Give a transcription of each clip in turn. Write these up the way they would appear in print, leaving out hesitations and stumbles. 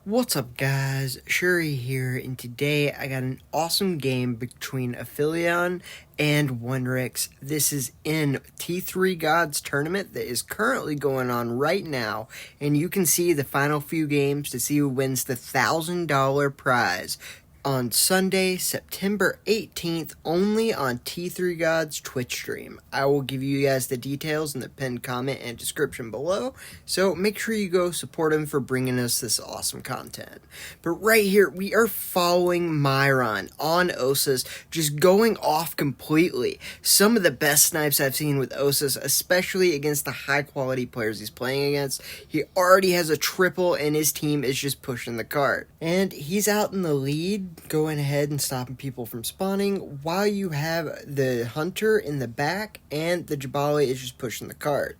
What's up, guys? Shouri here, and today I got an awesome game between Aphelion and Oneryx. This is in T3 Gods tournament that is currently going on right now, and you can see the final few games to see who wins the $1,000 prize on Sunday, September 18th, only on T3 Gods Twitch stream. I will give you guys the details in the pinned comment and description below, so make sure you go support him for bringing us this awesome content. But right here, we are following Myron on Osus, just going off completely. Some of the best snipes I've seen with Osus, especially against the high-quality players he's playing against. He already has a triple, and his team is just pushing the cart. And he's out in the lead, going ahead and stopping people from spawning, while you have the hunter in the back and the Jabali is just pushing the cart.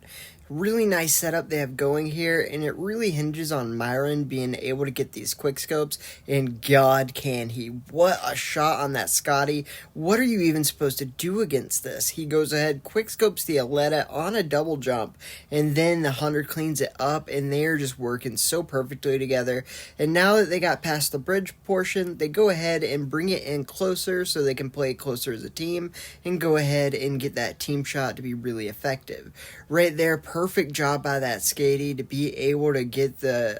Really nice setup they have going here, and it really hinges on Myron being able to get these quick scopes, and god can he. What a shot on that Scotty. What are you even supposed to do against this? He goes ahead, quick scopes the Aletta on a double jump, and then the hunter cleans it up, and they're just working so perfectly together. And now that they got past the bridge portion, they go ahead and bring it in closer so they can play closer as a team and go ahead and get that team shot to be really effective. Right there, perfect job by that Skady to be able to get the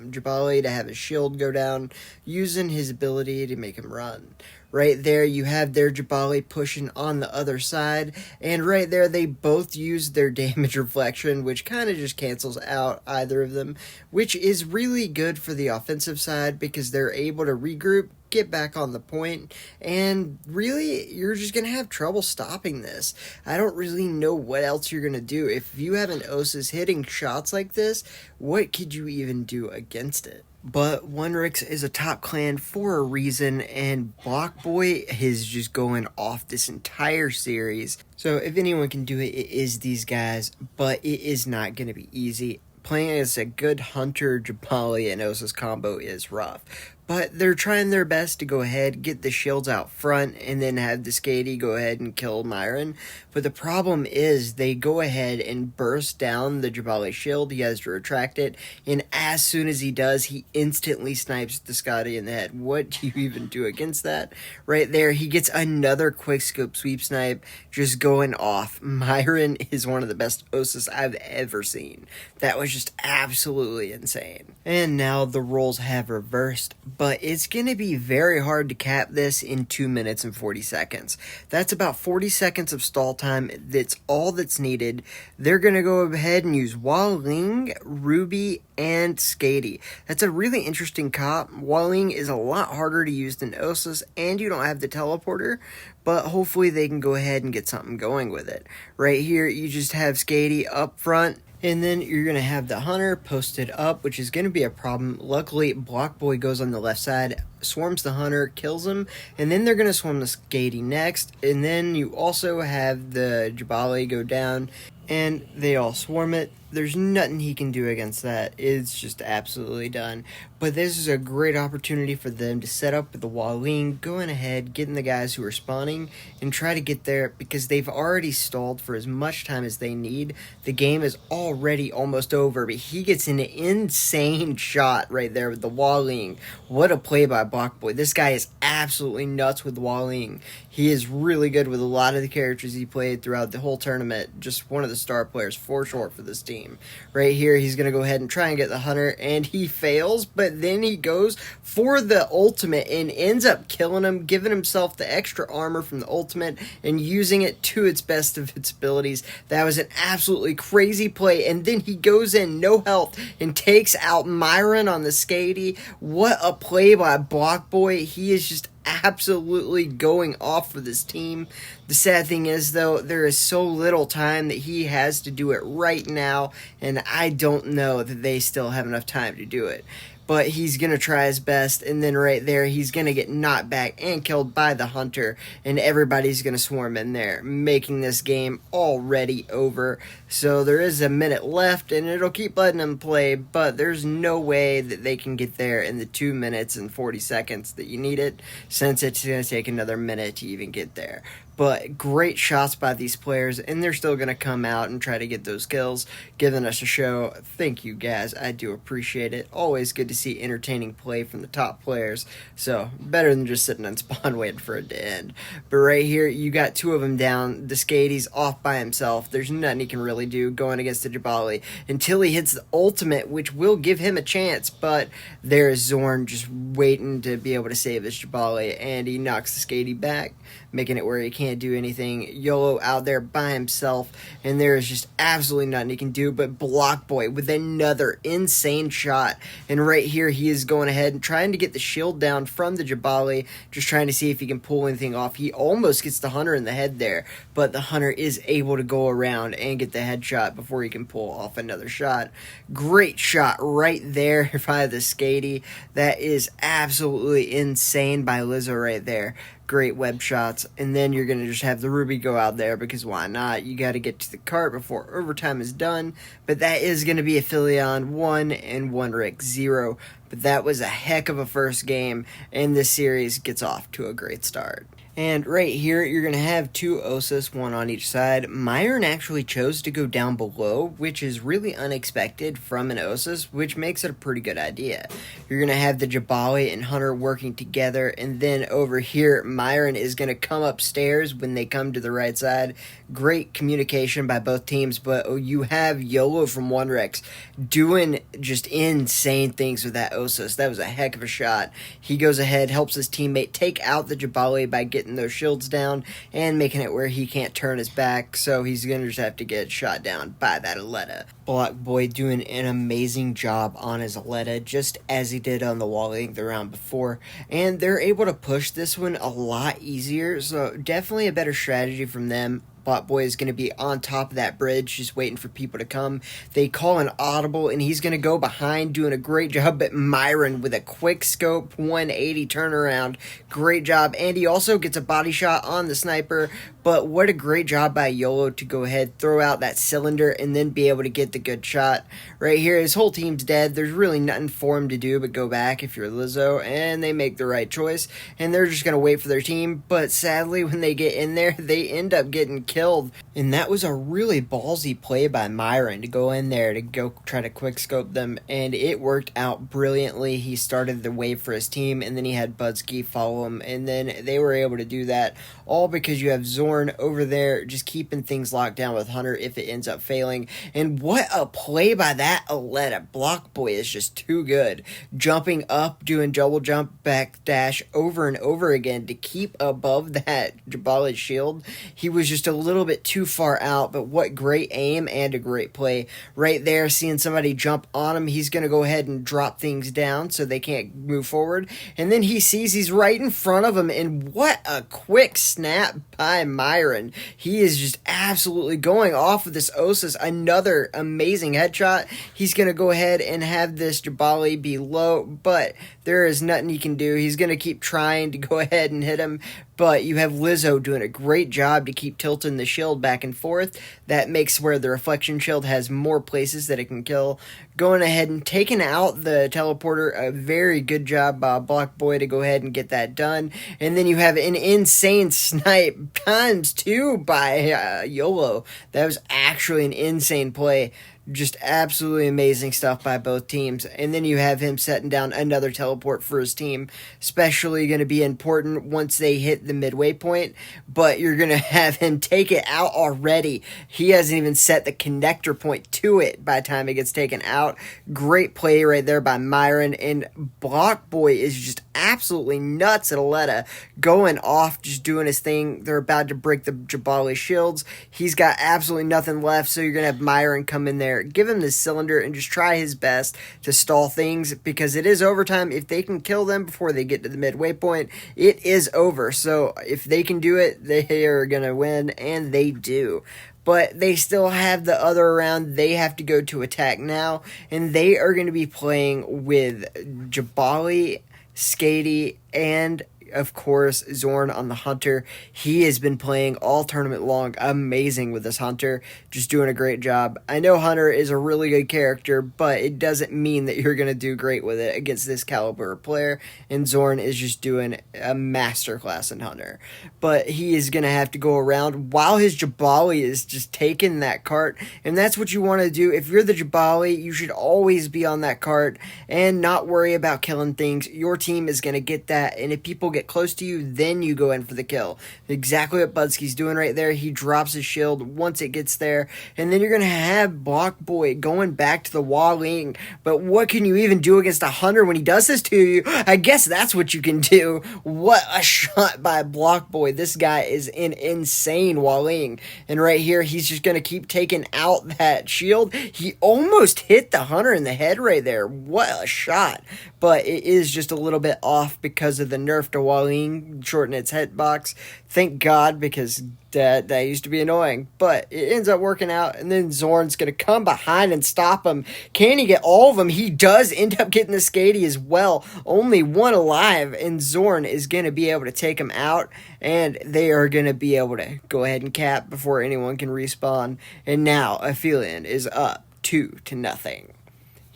Jabali to have his shield go down, using his ability to make him run. Right there, you have their Jabali pushing on the other side, and right there, they both use their damage reflection, which kind of just cancels out either of them, which is really good for the offensive side because they're able to regroup, get back on the point, and really, you're just going to have trouble stopping this. I don't really know what else you're going to do. If you have an Osus hitting shots like this, what could you even do against it? But Oneryx is a top clan for a reason, and Blockboy is just going off this entire series. So if anyone can do it, it is these guys, but it is not going to be easy. Playing as a good Hunter, Jabali, and Osus combo is rough. But they're trying their best to go ahead, get the shields out front, and then have the Skady go ahead and kill Myron. But the problem is they go ahead and burst down the Jabali shield. He has to retract it. And as soon as he does, he instantly snipes the Skady in the head. What do you even do against that? Right there, he gets another quickscope sweep snipe just going off. Myron is one of the best Osus I've ever seen. That was just absolutely insane. And now the roles have reversed, but it's going to be very hard to cap this in 2 minutes and 40 seconds. That's about 40 seconds of stall time. That's all that's needed. They're going to go ahead and use Waling, Ruby, and Skady. That's a really interesting comp. Waling is a lot harder to use than Osus, and you don't have the teleporter, but hopefully they can go ahead and get something going with it. Right here, you just have Skady up front, and then you're going to have the hunter posted up, which is going to be a problem. Luckily, Blockboy goes on the left side, swarms the hunter, kills him, and then they're going to swarm the Skady next. And then you also have the Jabali go down, and they all swarm it. There's nothing he can do against that. It's just absolutely done. But this is a great opportunity for them to set up with the Waling, going ahead, getting the guys who are spawning, and try to get there because they've already stalled for as much time as they need. The game is already almost over, but he gets an insane shot right there with the Waling. What a play by Blockboy. This guy is absolutely nuts with Waling. He is really good with a lot of the characters he played throughout the whole tournament. Just one of the star players for sure for this team. Right here, he's going to go ahead and try and get the hunter, and he fails, but then he goes for the ultimate and ends up killing him, giving himself the extra armor from the ultimate and using it to its best of its abilities. That was an absolutely crazy play, and then he goes in no health and takes out Myron on the Skady. What a play by Blockboy. He is just absolutely going off for this team. The sad thing is, though, there is so little time that he has to do it right now, and I don't know that they still have enough time to do it. But he's going to try his best, and then right there, he's going to get knocked back and killed by the hunter, and everybody's going to swarm in there, making this game already over. So there is a minute left, and it'll keep letting them play, but there's no way that they can get there in the 2 minutes and 40 seconds that you need it, since it's going to take another minute to even get there. But great shots by these players, and they're still going to come out and try to get those kills, giving us a show. Thank you, guys. I do appreciate it. Always good to see entertaining play from the top players. So, better than just sitting on spawn waiting for it to end. But right here, you got two of them down. The Skady's off by himself. There's nothing he can really do going against the Jabali until he hits the ultimate, which will give him a chance. But there's Zorn just waiting to be able to save this Jabali, and he knocks the Skady back, making it where he can't do anything. YOLO out there by himself, and there is just absolutely nothing he can do. But Block Boy with another insane shot, and right here he is going ahead and trying to get the shield down from the Jabali, just trying to see if he can pull anything off. He almost gets the Hunter in the head there, but the Hunter is able to go around and get the headshot before he can pull off another shot. Great shot right there by the Skady. That is absolutely insane by Lizzo right there. Great web shots, and then you're going to just have the Ruby go out there, because why not? You got to get to the cart before overtime is done, but that is going to be Aphelion 1 and Oneryx 0, but that was a heck of a first game, and this series gets off to a great start. And right here, you're going to have two Osas, one on each side. Myron actually chose to go down below, which is really unexpected from an Osas, which makes it a pretty good idea. You're going to have the Jabali and Hunter working together, and then over here, Myron is going to come upstairs when they come to the right side. Great communication by both teams, but you have YOLO from Oneryx doing just insane things with that Osas. That was a heck of a shot. He goes ahead, helps his teammate take out the Jabali by getting those shields down and making it where he can't turn his back, so he's gonna just have to get shot down by that Aletta. Block Boy doing an amazing job on his Aletta, just as he did on the wall link the round before, and they're able to push this one a lot easier, so definitely a better strategy from them. Bot Boy is going to be on top of that bridge, just waiting for people to come. They call an audible, and he's going to go behind, doing a great job. But Myron with a quick scope 180 turnaround. Great job. And he also gets a body shot on the sniper. But what a great job by YOLO to go ahead, throw out that cylinder, and then be able to get the good shot. Right here, his whole team's dead. There's really nothing for him to do but go back if you're Lizzo, and they make the right choice. And they're just going to wait for their team. But sadly, when they get in there, they end up getting killed. And that was a really ballsy play by Myron to go in there to go try to quick scope them, and it worked out brilliantly. He started the wave for his team, and then he had Budski follow him, and then they were able to do that all because you have Zorn over there just keeping things locked down with Hunter if it ends up failing. And what a play by that Aletta. Block Boy is just too good, jumping up, doing double jump back dash over and over again to keep above that Jabali's shield. He was just a little bit too far out, but what great aim and a great play right there. Seeing somebody jump on him, he's going to go ahead and drop things down so they can't move forward, and then he sees he's right in front of him, and what a quick snap by Myron. He is just absolutely going off of this Osas. Another amazing headshot. He's going to go ahead and have this Jabali be low, but there is nothing he can do. He's going to keep trying to go ahead and hit him, but you have Lizzo doing a great job to keep tilting the shield back and forth. That makes where the reflection shield has more places that it can kill. Going ahead and taking out the teleporter. A very good job by Block Boy to go ahead and get that done. And then you have an insane snipe ×2 by YOLO. That was actually an insane play. Just absolutely amazing stuff by both teams. And then you have him setting down another teleport for his team. Especially going to be important once they hit the midway point. But you're going to have him take it out already. He hasn't even set the connector point to it by the time it gets taken out. Great play right there by Myron. And Block Boy is just absolutely nuts at Aletta. Going off, just doing his thing. They're about to break the Jabali shields. He's got absolutely nothing left. So you're going to have Myron come in there, give him this cylinder, and just try his best to stall things, because it is overtime. If they can kill them before they get to the midway point, it is over. So if they can do it, they are going to win, and they do. But they still have the other round. They have to go to attack now, and they are going to be playing with Jabali, Skady, and of course, Zorn on the Hunter. He has been playing all tournament long amazing with this Hunter, just doing a great job. I know Hunter is a really good character, but it doesn't mean that you're going to do great with it against this caliber of player, and Zorn is just doing a masterclass in Hunter. But he is going to have to go around while his Jabali is just taking that cart, and that's what you want to do. If you're the Jabali, you should always be on that cart and not worry about killing things. Your team is going to get that, and if people get close to you, then you go in for the kill. Exactly what Budski's doing right there. He drops his shield once it gets there, and then you're going to have Block Boy going back to the Walling. But what can you even do against a Hunter when he does this to you? I guess that's what you can do. What a shot by Block Boy. This guy is an insane Walling, and right here, he's just going to keep taking out that shield. He almost hit the Hunter in the head right there. What a shot. But it is just a little bit off because of the nerf to Walling, shorten its hitbox. Thank God, because that used to be annoying. But it ends up working out, and then Zorn's going to come behind and stop him. Can he get all of them? He does end up getting the Skady as well. Only one alive, and Zorn is going to be able to take him out, and they are going to be able to go ahead and cap before anyone can respawn. And now Aphelion is up 2-0.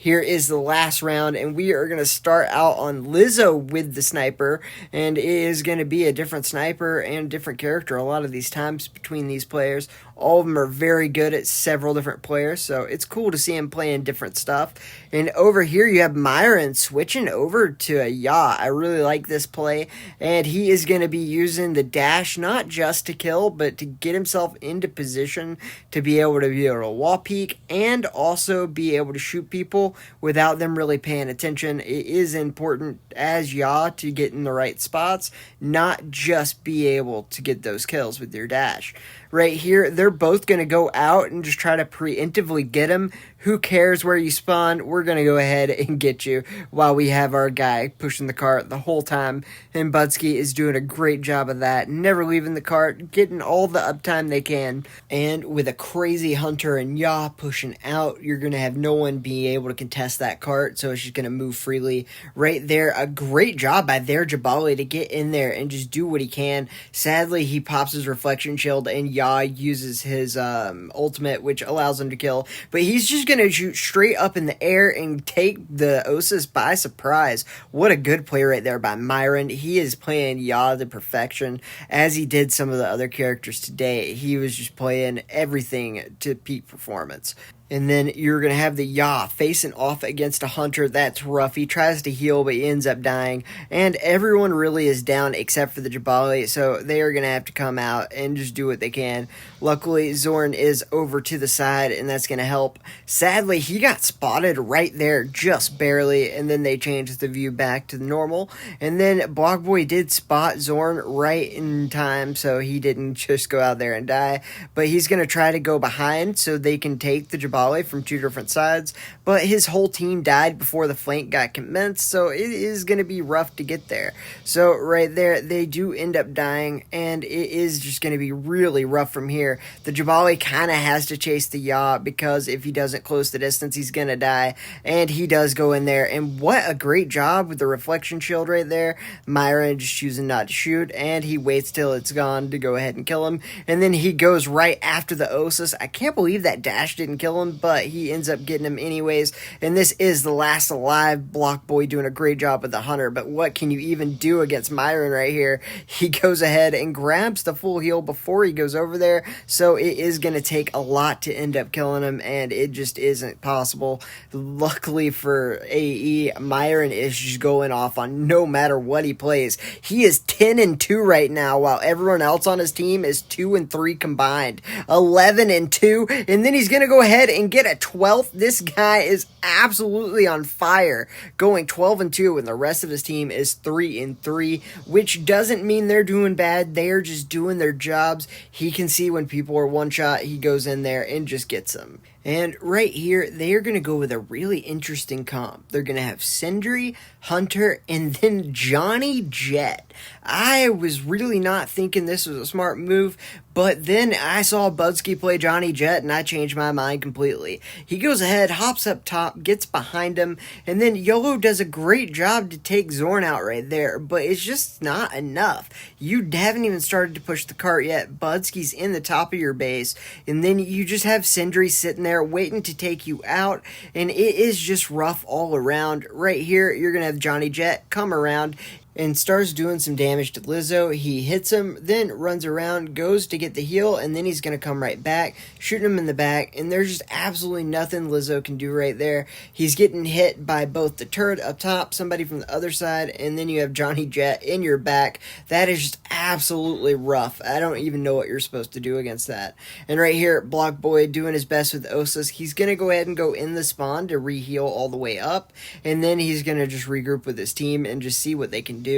Here is the last round, and we are going to start out on Lizzo with the sniper, and it is going to be a different sniper and a different character a lot of these times between these players. All of them are very good at several different players, so it's cool to see him playing different stuff. And over here you have Myron switching over to a Ya. I really like this play, and he is going to be using the dash not just to kill, but to get himself into position to be able to wall peek and also be able to shoot people without them really paying attention. It is important as Ya to get in the right spots, not just be able to get those kills with your dash. Right here, they're both going to go out and just try to preemptively get him. Who cares where you spawn? We're going to go ahead and get you while we have our guy pushing the cart the whole time. And Budski is doing a great job of that. Never leaving the cart, getting all the uptime they can. And with a crazy Hunter and Ya pushing out, you're going to have no one being able to contest that cart. So it's just going to move freely. Right there, a great job by their Jabali to get in there and just do what he can. Sadly, he pops his reflection shield and Ya uses his ultimate, which allows him to kill. But he's just going to shoot straight up in the air and take the Osis by surprise. What a good play right there by Myron. He is playing Ya to perfection, as he did some of the other characters today. He was just playing everything to peak performance. And then you're going to have the Ya facing off against a Hunter. That's rough. He tries to heal, but he ends up dying. And everyone really is down except for the Jabali, so they are going to have to come out and just do what they can. Luckily, Zorn is over to the side, and that's going to help. Sadly, he got spotted right there, just barely, and then they changed the view back to the normal. And then Block Boy did spot Zorn right in time, so he didn't just go out there and die. But he's going to try to go behind so they can take the Jabali from two different sides, but his whole team died before the flank got commenced, so it is going to be rough to get there. So right there, they do end up dying, and it is just going to be really rough from here. The Jabali kind of has to chase the Ya, because if he doesn't close the distance, he's going to die, and he does go in there, and what a great job with the reflection shield right there. Myron just choosing not to shoot, and he waits till it's gone to go ahead and kill him, and then he goes right after the Osis. I can't believe that dash didn't kill him, but he ends up getting him anyways, and this is the last alive. Block Boy doing a great job with the Hunter, but what can you even do against Myron right here? He goes ahead and grabs the full heal before he goes over there, so it is going to take a lot to end up killing him, and it just isn't possible. Luckily for AE, Myron is just going off on no matter what he plays. He is 10-2 right now, while everyone else on his team is 2-3 combined. 11-2, and then he's going to go ahead and get a 12th. This guy is absolutely on fire, going 12-2, and the rest of his team is 3-3, which doesn't mean they're doing bad. They are just doing their jobs. He can see when people are one shot, he goes in there and just gets them. And right here, they are going to go with a really interesting comp. They're going to have Sindri, Hunter, and then Johnny Jet. I was really not thinking this was a smart move, but then I saw Budsky play Johnny Jet, and I changed my mind completely. He goes ahead, hops up top, gets behind him, and then YOLO does a great job to take Zorn out right there, but it's just not enough. You haven't even started to push the cart yet. Budsky's in the top of your base, and then you just have Sindri sitting there waiting to take you out, and it is just rough all around. Right here, you're going to have Johnny Jet come around and starts doing some damage to Lizzo. He hits him, then runs around, goes to get the heal, and then he's going to come right back, shooting him in the back, and there's just absolutely nothing Lizzo can do right there. He's getting hit by both the turret up top, somebody from the other side, and then you have Johnny Jet in your back. That is just absolutely rough. I don't even know what you're supposed to do against that. And right here, Block Boy doing his best with Osas. He's going to go ahead and go in the spawn to re-heal all the way up, and then he's going to just regroup with his team and just see what they can do.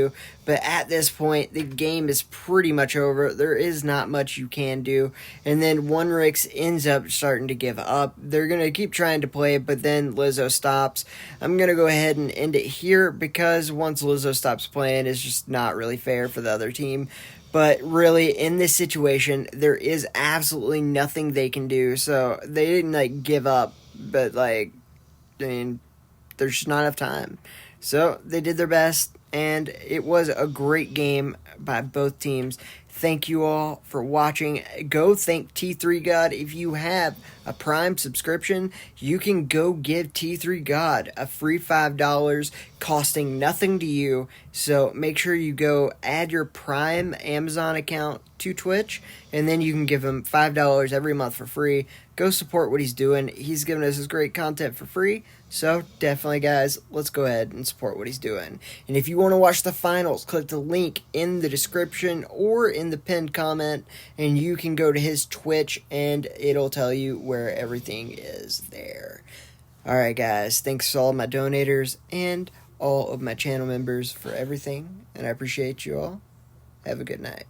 But at this point, the game is pretty much over. There is not much you can do. And then Oneryx ends up starting to give up. They're going to keep trying to play, but then Lizzo stops. I'm going to go ahead and end it here because once Lizzo stops playing, it's just not really fair for the other team. But really, in this situation, there is absolutely nothing they can do. So they didn't, give up. But, there's just not enough time. So they did their best, and it was a great game by both teams. Thank you all for watching. Go thank T3 God. If you have a Prime subscription, you can go give T3 God a free $5 costing nothing to you. So make sure you go add your Prime Amazon account to Twitch, and then you can give him $5 every month for free. Go support what he's doing. He's giving us his great content for free. So definitely, guys, let's go ahead and support what he's doing. And if you want to watch the finals, click the link in the description or in the pinned comment, and you can go to his Twitch, and it'll tell you where everything is there. Alright, guys, thanks to all of my donators and all of my channel members for everything, and I appreciate you all. Have a good night.